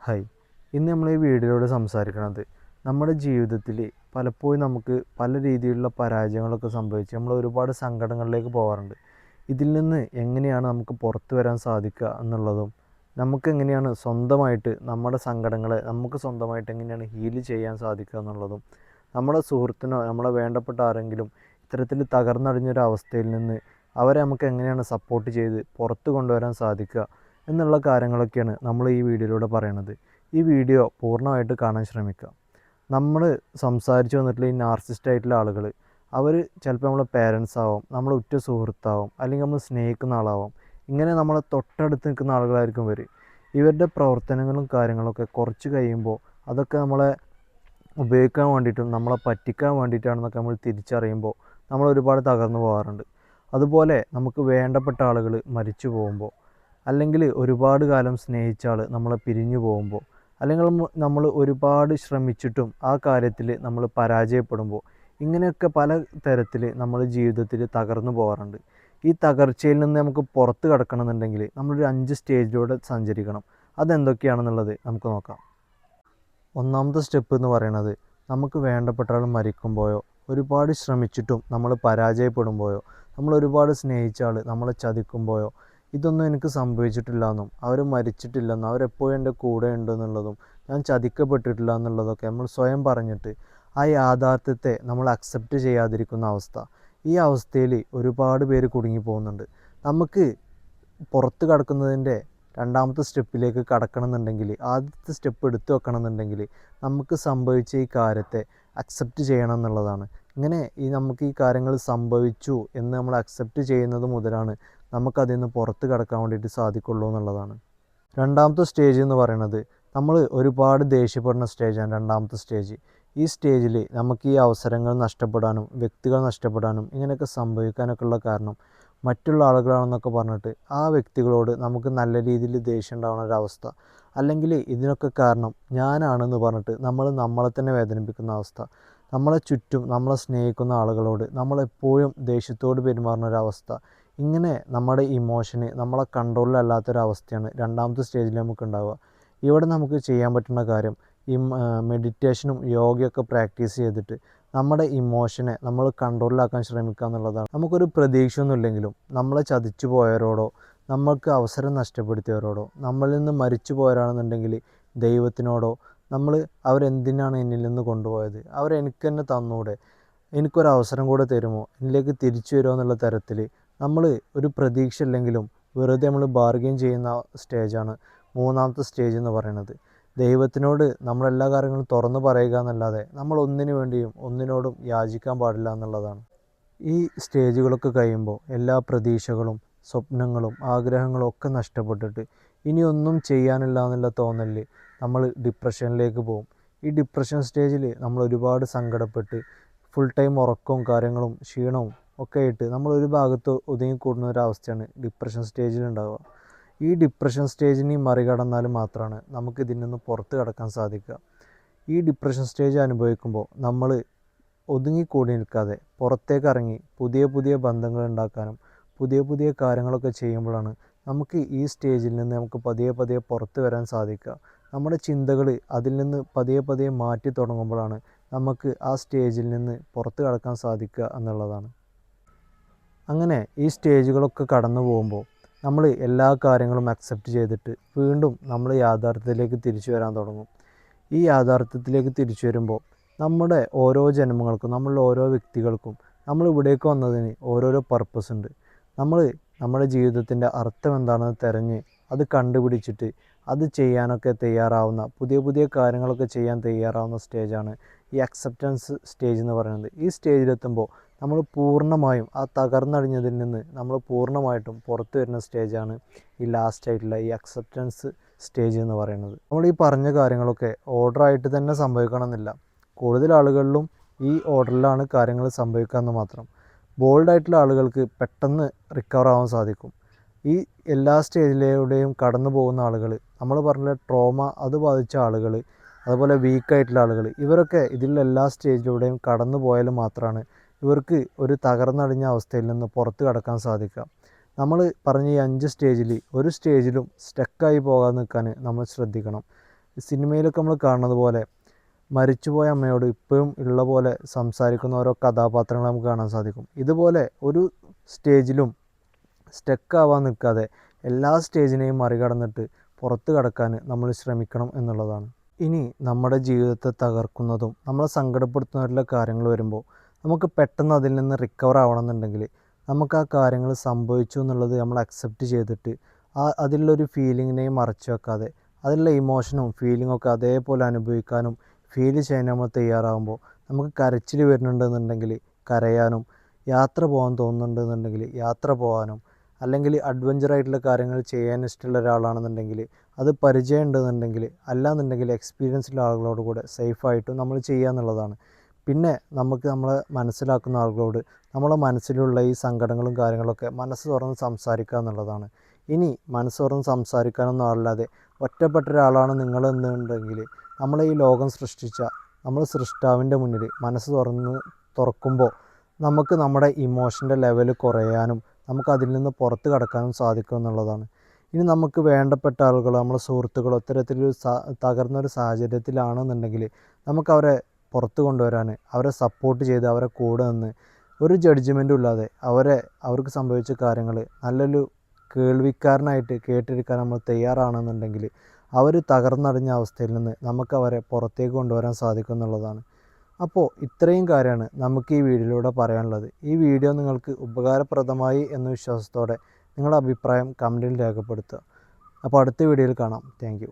Hi, ഇന്ന് നമ്മൾ ഈ വീഡിയോയിലൂടെ സംസാരിക്കുന്നത് നമ്മുടെ ജീവിതത്തിൽ പലപ്പോഴും നമുക്ക് പല രീതിയിലുള്ള പരാജയങ്ങളൊക്കെ സംഭവിച്ച് നമ്മൾ ഒരുപാട് സങ്കടങ്ങളിലേക്ക് പോകാറുണ്ട്. ഇതിൽ നിന്ന് എങ്ങനെയാണ് നമുക്ക് പുറത്തു വരാൻ സാധിക്കുക എന്നുള്ളതും നമുക്ക് എങ്ങനെയാണ് സ്വന്തമായിട്ട് നമ്മുടെ സങ്കടങ്ങളെ നമുക്ക് സ്വന്തമായിട്ട് എങ്ങനെയാണ് ഹീൽ ചെയ്യാൻ സാധിക്കുക എന്നുള്ളതും നമ്മുടെ സുഹൃത്തിനോ നമ്മളെ വേണ്ടപ്പെട്ട ആരെങ്കിലും ഇത്തരത്തിൽ തകർന്നടിഞ്ഞൊരവസ്ഥയിൽ നിന്ന് അവരെ നമുക്ക് എങ്ങനെയാണ് സപ്പോർട്ട് ചെയ്ത് പുറത്തു കൊണ്ടുവരാൻ സാധിക്കുക എന്നുള്ള കാര്യങ്ങളൊക്കെയാണ് നമ്മൾ ഈ വീഡിയോയിലൂടെ പറയണത്. ഈ വീഡിയോ പൂർണ്ണമായിട്ട് കാണാൻ ശ്രമിക്കുക. നമ്മൾ സംസാരിച്ച് വന്നിട്ടുള്ള ഈ നാർസിസ്റ്റ് ആയിട്ടുള്ള ആളുകൾ അവർ ചിലപ്പോൾ നമ്മളെ പേരൻസ് ആവും, നമ്മളെ ഉറ്റ സുഹൃത്താവും, അല്ലെങ്കിൽ നമ്മൾ സ്നേഹിക്കുന്ന ആളാവും. ഇങ്ങനെ നമ്മളെ തൊട്ടടുത്ത് നിൽക്കുന്ന ആളുകളായിരിക്കും ഇവർ. ഇവരുടെ പ്രവർത്തനങ്ങളും കാര്യങ്ങളൊക്കെ കുറച്ച് കഴിയുമ്പോൾ അതൊക്കെ നമ്മളെ ഉപയോഗിക്കാൻ വേണ്ടിയിട്ടും നമ്മളെ പറ്റിക്കാൻ വേണ്ടിയിട്ടാണെന്നൊക്കെ നമ്മൾ തിരിച്ചറിയുമ്പോൾ നമ്മൾ ഒരുപാട് തകർന്നു പോകാറുണ്ട്. അതുപോലെ നമുക്ക് വേണ്ടപ്പെട്ട ആളുകൾ മരിച്ചു പോകുമ്പോൾ, അല്ലെങ്കിൽ ഒരുപാട് കാലം സ്നേഹിച്ച ആൾ നമ്മളെ പിരിഞ്ഞു പോകുമ്പോൾ, അല്ലെങ്കിൽ നമ്മൾ ഒരുപാട് ശ്രമിച്ചിട്ടും ആ കാര്യത്തിൽ നമ്മൾ പരാജയപ്പെടുമ്പോൾ, ഇങ്ങനെയൊക്കെ പല തരത്തിൽ നമ്മൾ ജീവിതത്തിൽ തകർന്നു പോകാറുണ്ട്. ഈ തകർച്ചയിൽ നിന്ന് നമുക്ക് പുറത്ത് കടക്കണമെന്നുണ്ടെങ്കിൽ നമ്മളൊരു 5 സ്റ്റേജിലൂടെ സഞ്ചരിക്കണം. അതെന്തൊക്കെയാണെന്നുള്ളത് നമുക്ക് നോക്കാം. ഒന്നാമത്തെ സ്റ്റെപ്പ് എന്ന് പറയുന്നത്, നമുക്ക് വേണ്ടപ്പെട്ട ആൾ മരിക്കുമ്പോഴോ ഒരുപാട് ശ്രമിച്ചിട്ടും നമ്മൾ പരാജയപ്പെടുമ്പോഴോ, നമ്മൾ ഒരുപാട് സ്നേഹിച്ച ആൾ നമ്മളെ ചതിക്കുമ്പോഴോ, ഇതൊന്നും എനിക്ക് സംഭവിച്ചിട്ടില്ല എന്നും അവർ മരിച്ചിട്ടില്ലെന്നും അവരെപ്പോഴും എൻ്റെ കൂടെ ഉണ്ടെന്നുള്ളതും ഞാൻ ചതിക്കപ്പെട്ടിട്ടില്ല എന്നുള്ളതൊക്കെ നമ്മൾ സ്വയം പറഞ്ഞിട്ട് ആ യാഥാർത്ഥ്യത്തെ നമ്മൾ അക്സെപ്റ്റ് ചെയ്യാതിരിക്കുന്ന അവസ്ഥ, ഈ അവസ്ഥയിൽ ഒരുപാട് പേര് കുടുങ്ങി പോകുന്നുണ്ട്. നമുക്ക് പുറത്ത് കടക്കുന്നതിൻ്റെ രണ്ടാമത്തെ സ്റ്റെപ്പിലേക്ക് കടക്കണമെന്നുണ്ടെങ്കിൽ, ആദ്യത്തെ സ്റ്റെപ്പ് എടുത്തു വെക്കണമെന്നുണ്ടെങ്കിൽ നമുക്ക് സംഭവിച്ച ഈ കാര്യത്തെ അക്സെപ്റ്റ് ചെയ്യണം എന്നുള്ളതാണ്. ഇങ്ങനെ നമുക്ക് ഈ കാര്യങ്ങൾ സംഭവിച്ചു എന്ന് നമ്മൾ അക്സെപ്റ്റ് ചെയ്യുന്നത് മുതലാണ് നമുക്കതിൽ നിന്ന് പുറത്ത് കടക്കാൻ വേണ്ടിയിട്ട് സാധിക്കുള്ളൂ എന്നുള്ളതാണ്. രണ്ടാമത്തെ സ്റ്റേജ് എന്ന് പറയുന്നത്, നമ്മൾ ഒരുപാട് ദേഷ്യപ്പെടുന്ന സ്റ്റേജാണ് രണ്ടാമത്തെ സ്റ്റേജ്. ഈ സ്റ്റേജിൽ നമുക്ക് ഈ അവസരങ്ങൾ നഷ്ടപ്പെടാനും വ്യക്തികൾ നഷ്ടപ്പെടാനും ഇങ്ങനെയൊക്കെ സംഭവിക്കാനൊക്കെ ഉള്ള കാരണം മറ്റുള്ള ആളുകളാണെന്നൊക്കെ പറഞ്ഞിട്ട് ആ വ്യക്തികളോട് നമുക്ക് നല്ല രീതിയിൽ ദേഷ്യം ഉണ്ടാവുന്ന ഒരവസ്ഥ, അല്ലെങ്കിൽ ഇതിനൊക്കെ കാരണം ഞാനാണെന്ന് പറഞ്ഞിട്ട് നമ്മളെ തന്നെ വേദനിപ്പിക്കുന്ന അവസ്ഥ, നമ്മളെ ചുറ്റും നമ്മളെ സ്നേഹിക്കുന്ന ആളുകളോട് നമ്മളെപ്പോഴും ദേഷ്യത്തോട് പെരുമാറുന്ന ഒരവസ്ഥ, ഇങ്ങനെ നമ്മുടെ ഇമോഷന് നമ്മളെ കൺട്രോളിലല്ലാത്തൊരവസ്ഥയാണ് രണ്ടാമത്തെ സ്റ്റേജിൽ നമുക്ക് ഉണ്ടാവുക. ഇവിടെ നമുക്ക് ചെയ്യാൻ പറ്റുന്ന കാര്യം ഈ മെഡിറ്റേഷനും യോഗയൊക്കെ പ്രാക്ടീസ് ചെയ്തിട്ട് നമ്മുടെ ഇമോഷനെ നമ്മൾ കൺട്രോളിലാക്കാൻ ശ്രമിക്കുക എന്നുള്ളതാണ്. നമുക്കൊരു പ്രതീക്ഷയൊന്നും ഇല്ലെങ്കിലും നമ്മളെ ചതിച്ചു പോയവരോടോ, നമ്മൾക്ക് അവസരം നഷ്ടപ്പെടുത്തിയവരോടോ, നമ്മളിൽ നിന്ന് മരിച്ചു പോയവരാണെന്നുണ്ടെങ്കിൽ ദൈവത്തിനോടോ, നമ്മൾ അവരെന്തിനാണ് എന്നിൽ നിന്ന് കൊണ്ടുപോയത്, അവരെനിക്ക് തന്നെ തന്നൂടെ, എനിക്കൊരവസരം കൂടെ തരുമോ, എന്നിലേക്ക് തിരിച്ചു വരുമോ എന്നുള്ള തരത്തിൽ നമ്മൾ ഒരു പ്രതീക്ഷ ഇല്ലെങ്കിലും വെറുതെ നമ്മൾ ബാർഗെയിൻ ചെയ്യുന്ന സ്റ്റേജാണ് മൂന്നാമത്തെ സ്റ്റേജ് എന്ന് പറയുന്നത്. ദൈവത്തിനോട് നമ്മളെല്ലാ കാര്യങ്ങളും തുറന്നു പറയുക എന്നല്ലാതെ നമ്മൾ ഒന്നിനു വേണ്ടിയും ഒന്നിനോടും യാചിക്കാൻ പാടില്ല എന്നുള്ളതാണ്. ഈ സ്റ്റേജുകളൊക്കെ കഴിയുമ്പോൾ എല്ലാ പ്രതീക്ഷകളും സ്വപ്നങ്ങളും ആഗ്രഹങ്ങളും ഒക്കെ നഷ്ടപ്പെട്ടിട്ട് ഇനിയൊന്നും ചെയ്യാനില്ല എന്നുള്ള തോന്നലിൽ നമ്മൾ ഡിപ്രഷനിലേക്ക് പോകും. ഈ ഡിപ്രഷൻ സ്റ്റേജിൽ നമ്മൾ ഒരുപാട് സങ്കടപ്പെട്ട് ഫുൾ ടൈം ഉറക്കവും കാര്യങ്ങളും ക്ഷീണവും ഒക്കെ ആയിട്ട് നമ്മൾ ഒരു ഭാഗത്ത് ഒതുങ്ങിക്കൂടുന്ന ഒരവസ്ഥയാണ് ഡിപ്രഷൻ സ്റ്റേജിൽ ഉണ്ടാവുക. ഈ ഡിപ്രഷൻ സ്റ്റേജിനെ മറികടന്നാൽ മാത്രമാണ് നമുക്ക് ഇതിൽ നിന്ന് പുറത്ത് കടക്കാൻ സാധിക്കുക. ഈ ഡിപ്രഷൻ സ്റ്റേജ് അനുഭവിക്കുമ്പോൾ നമ്മൾ ഒതുങ്ങിക്കൂടി നിൽക്കാതെ പുറത്തേക്ക് ഇറങ്ങി പുതിയ പുതിയ ബന്ധങ്ങൾ ഉണ്ടാക്കാനും പുതിയ പുതിയ കാര്യങ്ങളൊക്കെ ചെയ്യുമ്പോഴാണ് നമുക്ക് ഈ സ്റ്റേജിൽ നിന്ന് നമുക്ക് പതിയെ പതിയെ പുറത്ത് വരാൻ സാധിക്കുക. നമ്മുടെ ചിന്തകൾ അതിൽ നിന്ന് പതിയെ പതിയെ മാറ്റി തുടങ്ങുമ്പോഴാണ് നമുക്ക് ആ സ്റ്റേജിൽ നിന്ന് പുറത്ത് കടക്കാൻ സാധിക്കുക എന്നുള്ളതാണ്. അങ്ങനെ ഈ സ്റ്റേജുകളൊക്കെ കടന്നു പോകുമ്പോൾ നമ്മൾ എല്ലാ കാര്യങ്ങളും അക്സെപ്റ്റ് ചെയ്തിട്ട് വീണ്ടും നമ്മൾ യാഥാർത്ഥ്യത്തിലേക്ക് തിരിച്ചു വരാൻ തുടങ്ങും. ഈ യാഥാർത്ഥ്യത്തിലേക്ക് തിരിച്ചു വരുമ്പോൾ നമ്മുടെ ഓരോ ജന്മങ്ങൾക്കും നമ്മളുടെ ഓരോ വ്യക്തികൾക്കും നമ്മൾ ഇവിടേക്ക് വന്നതിന് ഓരോരോ പർപ്പസ് ഉണ്ട്. നമ്മൾ നമ്മുടെ ജീവിതത്തിൻ്റെ അർത്ഥം എന്താണെന്ന് തിരഞ്ഞ് അത് കണ്ടുപിടിച്ചിട്ട് അത് ചെയ്യാനൊക്കെ തയ്യാറാവുന്ന പുതിയ പുതിയ കാര്യങ്ങളൊക്കെ ചെയ്യാൻ തയ്യാറാവുന്ന സ്റ്റേജാണ് ഈ അക്സെപ്റ്റൻസ് സ്റ്റേജ് എന്ന് പറയുന്നത്. ഈ സ്റ്റേജിലെത്തുമ്പോൾ നമ്മൾ പൂർണ്ണമായും ആ തകർന്നടിഞ്ഞതിൽ നിന്ന് നമ്മൾ പൂർണ്ണമായിട്ടും പുറത്തു വരുന്ന സ്റ്റേജാണ് ഈ ലാസ്റ്റ് ആയിട്ടുള്ള ഈ അക്സെപ്റ്റൻസ് സ്റ്റേജ് എന്ന് പറയുന്നത്. നമ്മൾ ഈ പറഞ്ഞ കാര്യങ്ങളൊക്കെ ഓർഡറായിട്ട് തന്നെ സംഭവിക്കണമെന്നില്ല. കൂടുതൽ ആളുകളിലും ഈ ഓർഡറിലാണ് കാര്യങ്ങൾ സംഭവിക്കാമെന്ന് മാത്രം. ബോൾഡായിട്ടുള്ള ആളുകൾക്ക് പെട്ടെന്ന് റിക്കവർ ആവാൻ സാധിക്കും. ഈ എല്ലാ സ്റ്റേജിലൂടെയും കടന്നു പോകുന്ന ആളുകൾ, നമ്മൾ പറഞ്ഞ ട്രോമ അത് ബാധിച്ച ആളുകൾ, അതുപോലെ വീക്കായിട്ടുള്ള ആളുകൾ, ഇവരൊക്കെ ഇതിലുള്ള എല്ലാ സ്റ്റേജിലൂടെയും കടന്നു പോയാൽ മാത്രമാണ് ഇവർക്ക് ഒരു തകർന്നടിഞ്ഞ അവസ്ഥയിൽ നിന്ന് പുറത്ത് കടക്കാൻ സാധിക്കുക. നമ്മൾ പറഞ്ഞ ഈ 5 സ്റ്റേജിൽ ഒരു സ്റ്റേജിലും സ്റ്റക്കായി പോകാൻ നിൽക്കാൻ നമ്മൾ ശ്രദ്ധിക്കണം. സിനിമയിലൊക്കെ നമ്മൾ കാണുന്നത് പോലെ മരിച്ചുപോയ അമ്മയോട് ഇപ്പോഴും ഉള്ള പോലെ സംസാരിക്കുന്ന ഓരോ കഥാപാത്രങ്ങൾ നമുക്ക് കാണാൻ സാധിക്കും. ഇതുപോലെ ഒരു സ്റ്റേജിലും സ്റ്റക്കാവാൻ നിൽക്കാതെ എല്ലാ സ്റ്റേജിനെയും മറികടന്നിട്ട് പുറത്ത് കടക്കാൻ നമ്മൾ ശ്രമിക്കണം എന്നുള്ളതാണ്. ഇനി നമ്മുടെ ജീവിതത്തെ തകർക്കുന്നതും നമ്മളെ സങ്കടപ്പെടുത്തുന്നവരിലെ കാര്യങ്ങൾ വരുമ്പോൾ നമുക്ക് പെട്ടെന്ന് അതിൽ നിന്ന് റിക്കവർ ആവണമെന്നുണ്ടെങ്കിൽ നമുക്ക് ആ കാര്യങ്ങൾ സംഭവിച്ചു എന്നുള്ളത് നമ്മൾ അക്സെപ്റ്റ് ചെയ്തിട്ട് അതിലുള്ളൊരു ഫീലിങ്ങിനെയും മറച്ചു വെക്കാതെ അതിലുള്ള ഇമോഷനും ഫീലിങ്ങും ഒക്കെ അതേപോലെ അനുഭവിക്കാനും ഫീൽ ചെയ്യാൻ നമ്മൾ തയ്യാറാകുമ്പോൾ നമുക്ക് കരച്ചിൽ വരുന്നുണ്ടെന്നുണ്ടെങ്കിൽ കരയാനും, യാത്ര പോകാൻ തോന്നുന്നുണ്ടെന്നുണ്ടെങ്കിൽ യാത്ര പോകാനും, അല്ലെങ്കിൽ അഡ്വഞ്ചറായിട്ടുള്ള കാര്യങ്ങൾ ചെയ്യാൻ ഇഷ്ടമുള്ള ഒരാളാണെന്നുണ്ടെങ്കിൽ അത് പരിചയം ഉണ്ടെന്നുണ്ടെങ്കിൽ, അല്ലാന്നുണ്ടെങ്കിൽ എക്സ്പീരിയൻസുള്ള ആളുകളോട് കൂടെ സേഫായിട്ടും നമ്മൾ ചെയ്യുക എന്നുള്ളതാണ്. പിന്നെ നമുക്ക് നമ്മളെ മനസ്സിലാക്കുന്ന ആളുകളോട് നമ്മളെ മനസ്സിലുള്ള ഈ സങ്കടങ്ങളും കാര്യങ്ങളൊക്കെ മനസ്സ് തുറന്ന് സംസാരിക്കുക എന്നുള്ളതാണ്. ഇനി മനസ്സ് തുറന്ന് സംസാരിക്കാനൊന്നും ആളില്ലാതെ ഒറ്റപ്പെട്ട ഒരാളാണ് നിങ്ങളെന്നുണ്ടെങ്കിൽ നമ്മളെ ഈ ലോകം സൃഷ്ടിച്ച നമ്മൾ സൃഷ്ടാവിൻ്റെ മുന്നിൽ മനസ്സ് തുറക്കുമ്പോൾ നമുക്ക് നമ്മുടെ ഇമോഷൻ്റെ ലെവൽ കുറയാനും നമുക്ക് അതിൽ നിന്ന് പുറത്ത് കടക്കാനും സാധിക്കും എന്നുള്ളതാണ്. ഇനി നമുക്ക് വേണ്ടപ്പെട്ട ആളുകൾ, നമ്മളെ സുഹൃത്തുക്കളോ ഇത്തരത്തിലൊരു തകർന്നൊരു സാഹചര്യത്തിലാണെന്നുണ്ടെങ്കിൽ നമുക്കവരെ പുറത്ത് കൊണ്ടുവരാൻ, അവരെ സപ്പോർട്ട് ചെയ്ത് അവരെ കൂടെ നിന്ന് ഒരു ജഡ്ജ്മെൻറ്റും ഇല്ലാതെ അവർക്ക് സംഭവിച്ച കാര്യങ്ങൾ നല്ലൊരു കേൾവിക്കാരനായിട്ട് കേട്ടിരിക്കാൻ നമ്മൾ തയ്യാറാണെന്നുണ്ടെങ്കിൽ അവർ തകർന്നടിഞ്ഞ അവസ്ഥയിൽ നിന്ന് നമുക്കവരെ പുറത്തേക്ക് കൊണ്ടുവരാൻ സാധിക്കും എന്നുള്ളതാണ്. അപ്പോൾ ഇത്രയും കാര്യമാണ് നമുക്ക് ഈ വീഡിയോയിലൂടെ പറയാനുള്ളത്. ഈ വീഡിയോ നിങ്ങൾക്ക് ഉപകാരപ്രദമായി എന്ന വിശ്വാസത്തോടെ നിങ്ങളുടെ അഭിപ്രായം കമൻറ്റിൽ രേഖപ്പെടുത്തുക. അപ്പോൾ അടുത്ത വീഡിയോയിൽ കാണാം. താങ്ക്